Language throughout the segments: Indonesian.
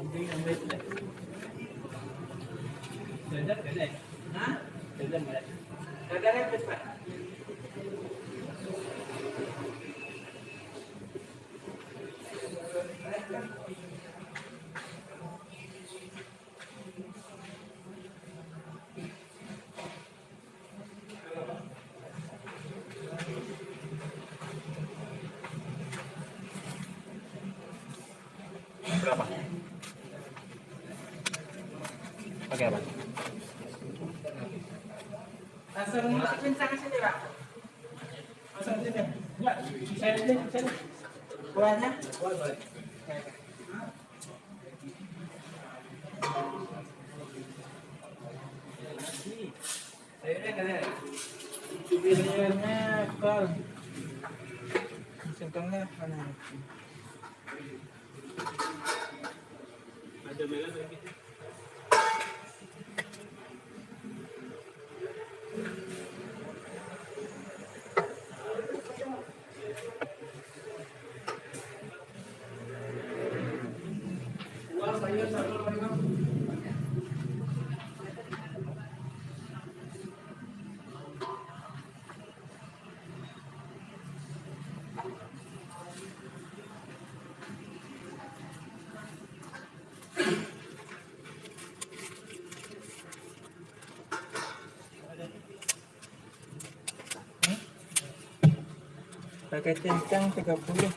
ambil sudah. Sudah ada. Hah? Sudah ada. Sudah ada Pak. Berapa? Pakai apa? Langsung masukin sana sini, Pak. Langsung sini. Enggak, saya sini. Buahnya? Boleh. Sayurnya kol. Singkongnya mana? Ada merah lagi. Sayur satu lagi. Pakai centang 30.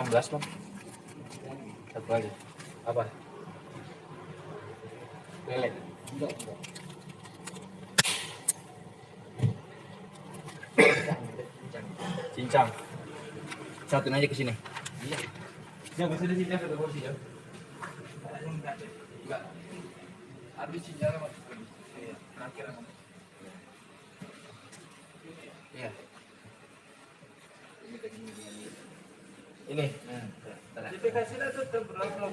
Belas Bang. Satu lagi. Apa? Lele. Enggak. Cincang. Satuin aja ke sini. Iya. Jangan kesini sini satu porsi ya. Enggak. Habis cincangnya Mas. Iya, terakhir. Iya. Ini. Jadi kasihlah tuh belum.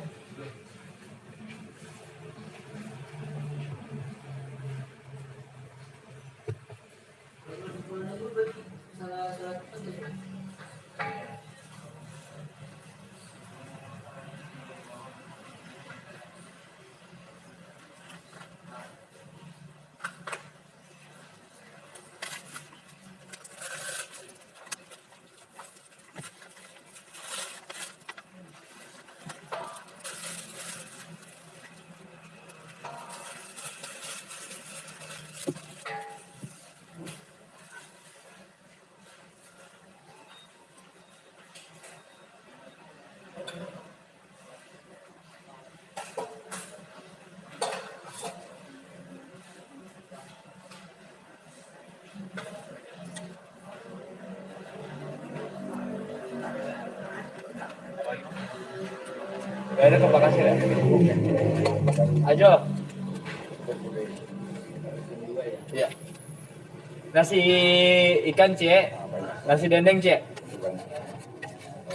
Gak ada Pak kasih ya? Ajo. Iya. Nasi ikan Cek. Nasi dendeng Cek.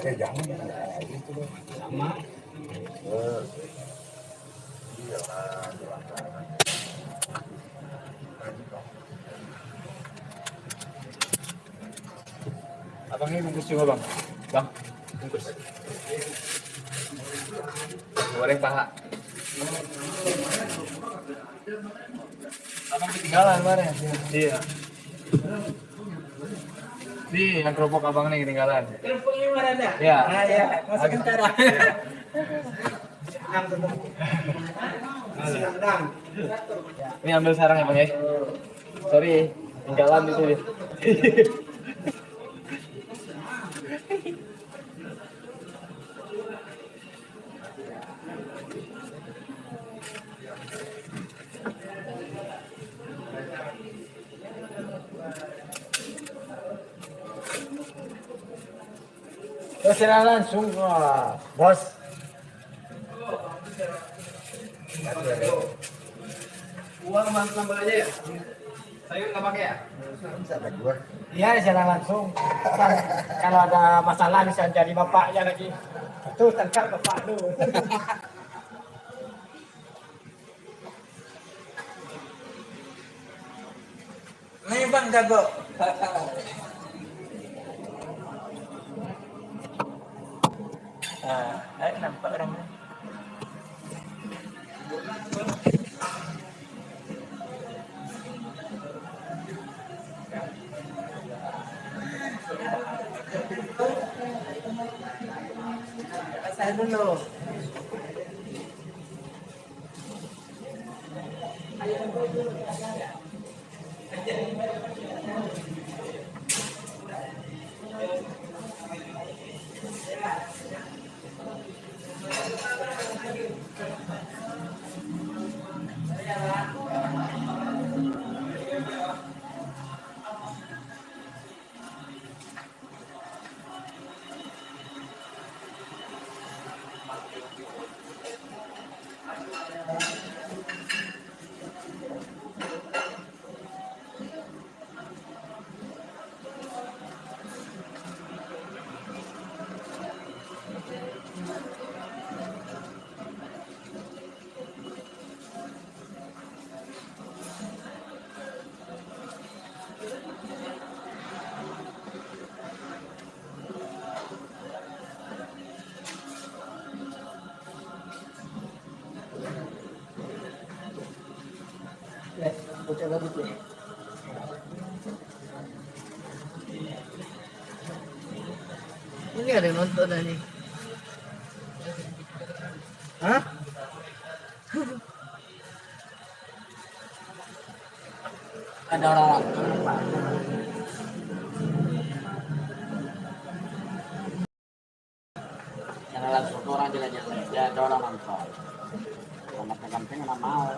Jangan. Sama. Abang ini bungkus juga Bang. Bang, bungkus. Goreng paha. Abang ketinggalan kemarin. Iya. Nih, yang kerupuk abang nih ketinggalan. Kerupuknya mana ada? Iya. Ah ya, masukin cara. Ini ambil sarang ya Bang ya. Sorry, ketinggalan itu dia. Terserah langsung bos. Uang sambal aja ya? Sayur nggak pakai ya? Iya, secara langsung. Kan, kalau ada masalah bisa cari bapaknya lagi. Tuh tangkap bapak lu. bang jago. Nampak orangnya. Saya dulu. Bocah lagi tuh. Ini ada yang nonton ini. Hah? Ada orang. Jangan langsung orang jalan-jalan. Ya ada orang nonton. Kalau penting nggak mau.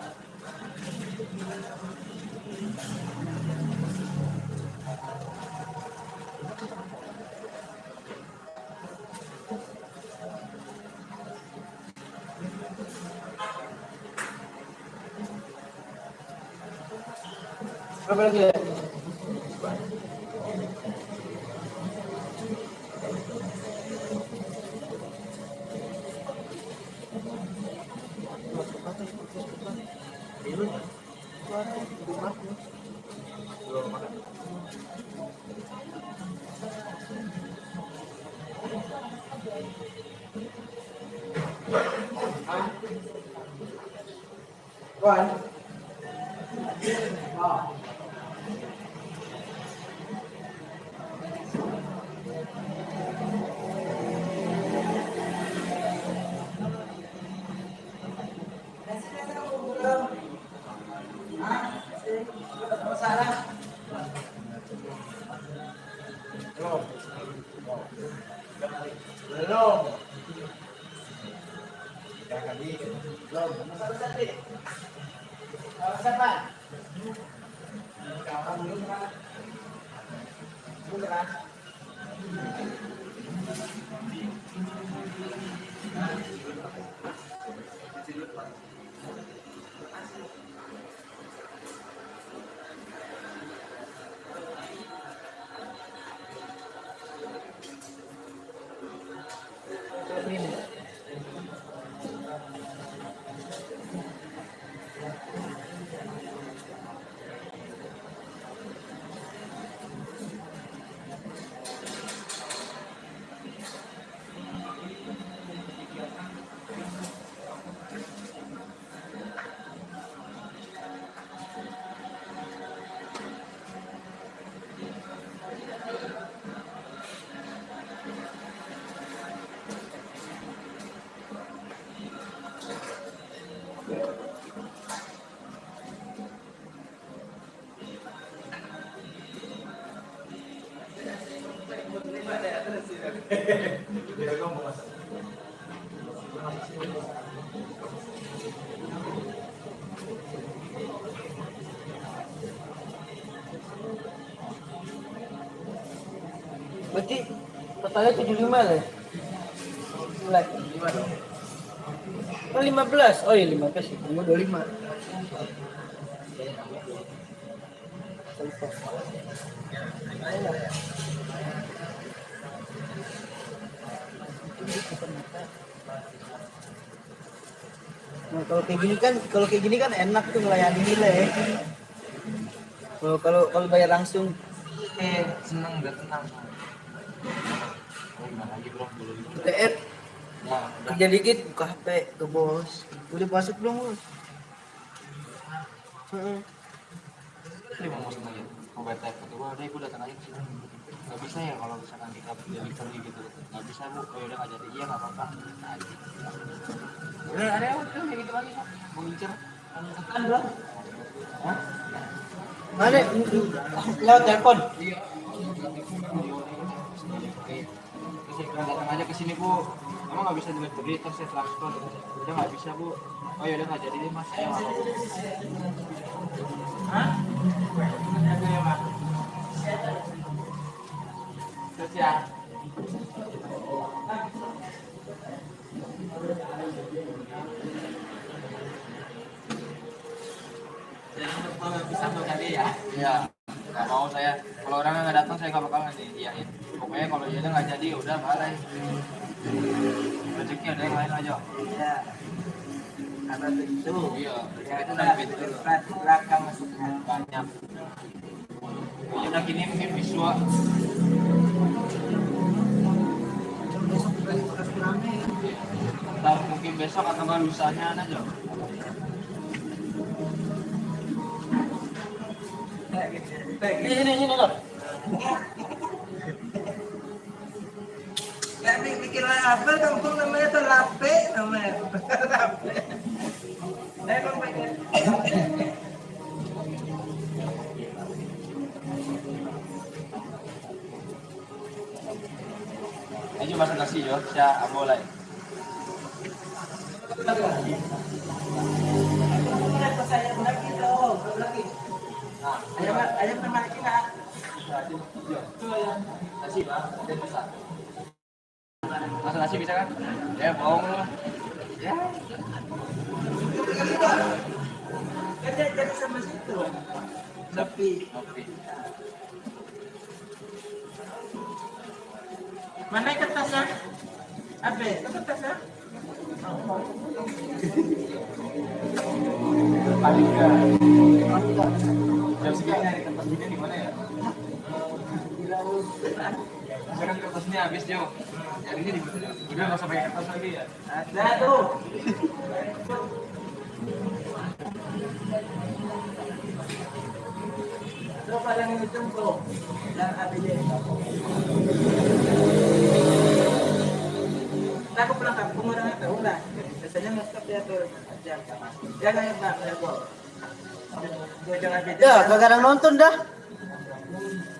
Berapa lagi ya? One. Oh. Belum. Belum. Siapa? Kawan belum kan? Belum kan? Berarti totalnya 75 lah. Mulai. Oh 15. Oh iya 15 sih. 25. Nah, kalau kayak gini kan enak tuh melayani nilai. Kalau bayar langsung seneng udah tenang. Oh, gimana lagi bro? TR Ya, udah. kerja dikit buka HP ke bos. Udah masuk belum bos? Heeh. Tadi mau masuk aja. Mau BTF kata gua, udah ibu datang aja ke sini. Gak bisa ya kalau misalkan kita jadi pergi gitu. Gak bisa bu, oh yaudah gak jadi. Iya gak apa-apa. Nah, gitu. Udah ada yang udah kayak gitu lagi kok. Mau ngincer. Kan belum? Hah? Mana? Lewat telepon. Iya. Terus saya bilang datang aja ke sini bu. Emang nggak bisa delivery terus saya transfer. Udah nggak bisa bu. Oh ya udah nggak jadi deh mas. Ya nggak apa-apa. Hah? Ada yang Mak? Terus ya. Bisa tuh tadi ya. Iya. Nggak mau saya. Kalau orangnya nggak datang saya nggak bakal iyain. Pokoknya kalau dia nggak jadi udah balik. Rezeki ada yang lain aja. Ya. Karena itu. Iya. Ya, Itu udah lebih dulu. belakang masuk Banyak. Ya udah gini mungkin visual. Ntar mungkin besok atau nggak lusanya aja. Ini loh. Nggak pikir apa kampung namanya tuh Lape namanya. Lape. Emang pikir. Ini masak nasi yo, saya mulai. Ayam memang kita. Nasi bang, ada bisa. Masak nasi bisa kan? Ya bohong lu. Ya. Jadi sama situ. Tapi Oke. Mana kertasnya? Apa? Kertasnya? Paling enggak. Jam segini nyari kertas gini di mana ya? Sekarang kertasnya habis Jo. Nyarinya di mana? Udah nggak usah pakai kertas lagi ya. ada tuh. Terus ada yang tuh dan ABD. Aku pulang kampung orang tahu lah. Biasanya ngestop ya tuh aja. Ya kayak Pak, ya kok. Gue jangan beda. Ya, kagak nonton dah.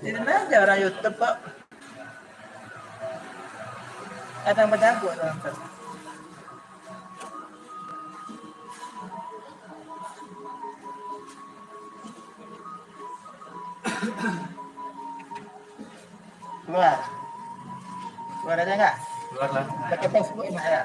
Ini aja orang YouTube kok. Ada yang berjago nonton. Keluar. Keluar aja enggak? Keluar lah. Pakai Facebook enak ya.